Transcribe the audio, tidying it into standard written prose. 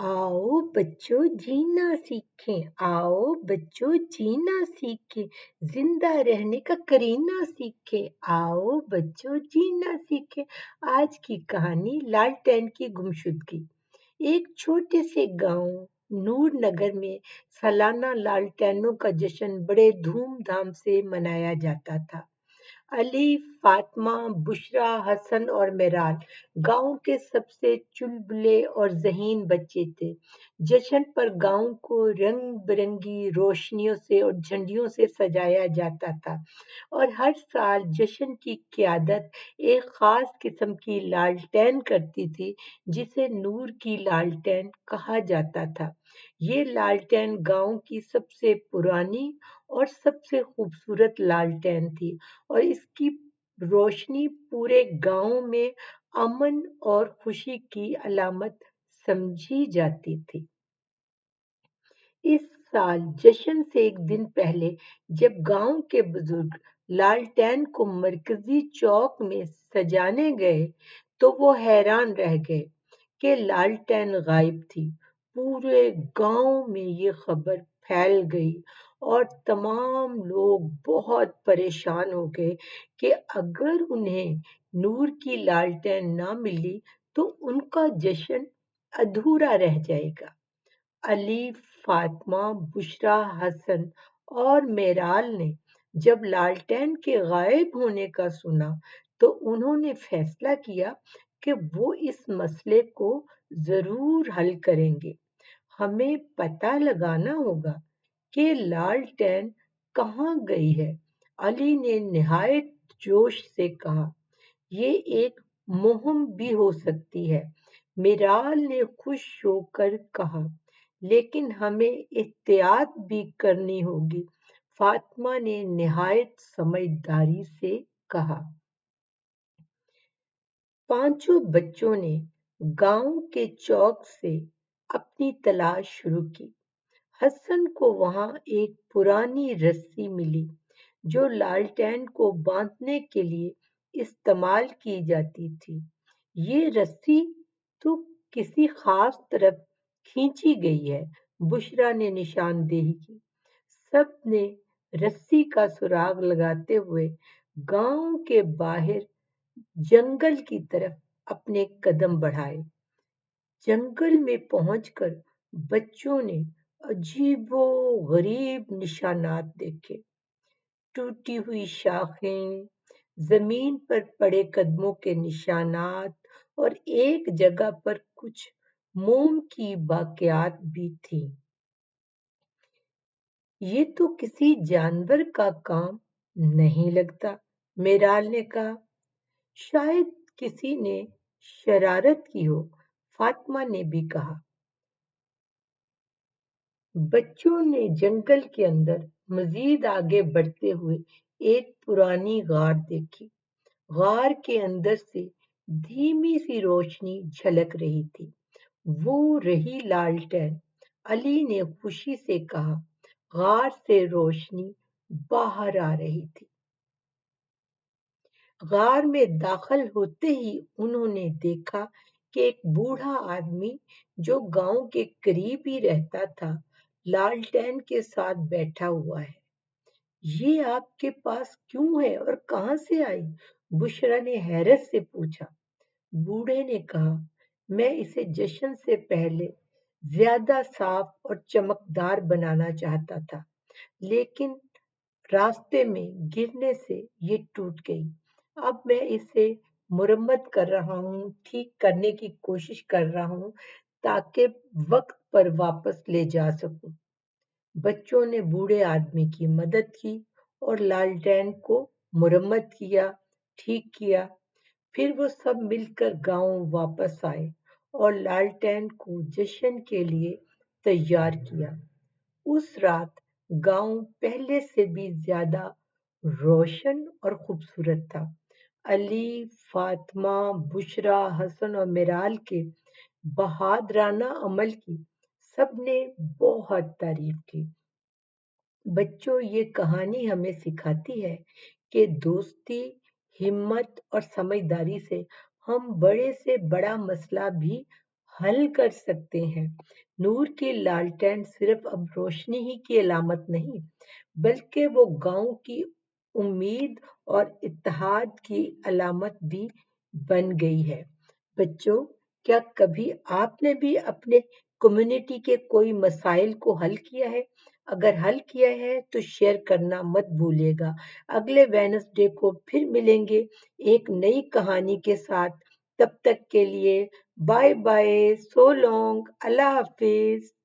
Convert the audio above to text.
आओ बच्चों जीना सीखें, आओ बच्चों जीना सीखें, जिंदा रहने का करीना सीखें, आओ बच्चों जीना सीखें। आज की कहानी लालटेन की गुमशुदगी। एक छोटे से गांव नूर नगर में सालाना लालटेनों का जश्न बड़े धूमधाम से मनाया जाता था। अली, फातिमा, बुशरा, हसन और मेराल गांव के सबसे चुलबुले और ज़हीन बच्चे थे। जश्न पर गांव को रंग बिरंगी रोशनियों से और झंडियों से सजाया जाता था और हर साल जश्न की क़यादत एक खास किस्म की लालटेन करती थी जिसे नूर की लालटेन कहा जाता था। ये लालटेन गांव की सबसे पुरानी और सबसे खूबसूरत लालटेन थी और इसकी रोशनी पूरे गांव में अमन और खुशी की अलामत समझी जाती थी। इस साल जश्न से एक दिन पहले जब गांव के बुजुर्ग लालटेन को मरकजी चौक में सजाने गए तो वो हैरान रह गए कि लालटेन गायब थी। पूरे गांव में ये खबर फैल गई और तमाम लोग बहुत परेशान हो गए कि अगर उन्हें नूर की लालटेन ना मिली तो उनका जश्न अधूरा रह जाएगा। अली, फातिमा, बुशरा, हसन और मेराल ने जब लालटेन के गायब होने का सुना तो उन्होंने फैसला किया कि वो इस मसले को जरूर हल करेंगे। हमें पता लगाना होगा कि लालटेन कहाँ गई है। अली ने निहायत जोश से कहा, ये एक मुहिम भी हो सकती है। मिराल ने खुश होकर कहा, लेकिन हमें एहतियात भी करनी होगी। फातिमा ने निहायत समझदारी से कहा। पांचों बच्चों ने गांव के चौक से अपनी तलाश शुरू की। हसन को वहां एक पुरानी रस्सी मिली जो लालटेन को बांधने के लिए इस्तेमाल की जाती थी। ये रस्सी तो किसी खास तरफ खींची गई है, बुशरा ने निशानदेही की। सब ने रस्सी का सुराग लगाते हुए गांव के बाहर जंगल की तरफ अपने कदम बढ़ाए। जंगल में पहुंचकर बच्चों ने अजीबो गरीब निशानात देखे। टूटी हुई शाखें, जमीन पर पड़े कदमों के निशानात और एक जगह पर कुछ मोम की बाकियात भी थी। ये तो किसी जानवर का काम नहीं लगता, मेराल ने कहा। शायद किसी ने शरारत की हो, फातिमा ने भी कहा। बच्चों ने जंगल के अंदर मजीद आगे बढ़ते हुए एक पुरानी गार देखी। गार के अंदर से धीमी सी रोशनी झलक रही थी। वो रही लालटेन। अली ने खुशी से कहा। गार से रोशनी बाहर आ रही थी। गार में दाखिल होते ही उन्होंने देखा कि एक बूढ़ा आदमी जो गांव के करीब ही रहता था लालटेन के साथ बैठा हुआ है। ये आपके पास क्यों है और कहां से आई? बुशरा ने हैरत से पूछा। बूढ़े ने कहा, मैं इसे जश्न से पहले ज्यादा साफ और चमकदार बनाना चाहता था, लेकिन रास्ते में गिरने से ये टूट गई। अब मैं इसे मुरम्मत कर रहा हूँ, ठीक करने की कोशिश कर रहा हूँ ताकि वक्त पर वापस ले जा सकूं। बच्चों ने बूढ़े आदमी की मदद की और लालटेन को मुरम्मत किया, ठीक किया। फिर वो सब मिलकर गांव वापस आए और लालटेन को जश्न के लिए तैयार किया। उस रात गांव पहले से भी ज्यादा रोशन और खूबसूरत था। अली, फातिमा, बुशरा, हसन और मिराल के बहादराना अमल की सबने बहुत तारीफ की। बच्चों, ये कहानी हमें सिखाती है कि दोस्ती, हिम्मत और समझदारी से हम बड़े से बड़ा मसला भी حل کر سکتے ہیں۔ نور کی لالٹین صرف اب روشنی ہی کی علامت نہیں، بلکہ وہ گاؤں کی امید اور اتحاد کی علامت بھی بن گئی ہے۔ بچوں، کیا کبھی آپ نے بھی اپنے کمیونٹی کے کوئی مسائل کو حل کیا ہے؟ اگر حل کیا ہے تو شیئر کرنا مت بھولیے گا۔ اگلے وینسڈے کو پھر ملیں گے ایک نئی کہانی کے ساتھ۔ تب تک کے لیے بائے بائے، سو لانگ، اللہ حافظ۔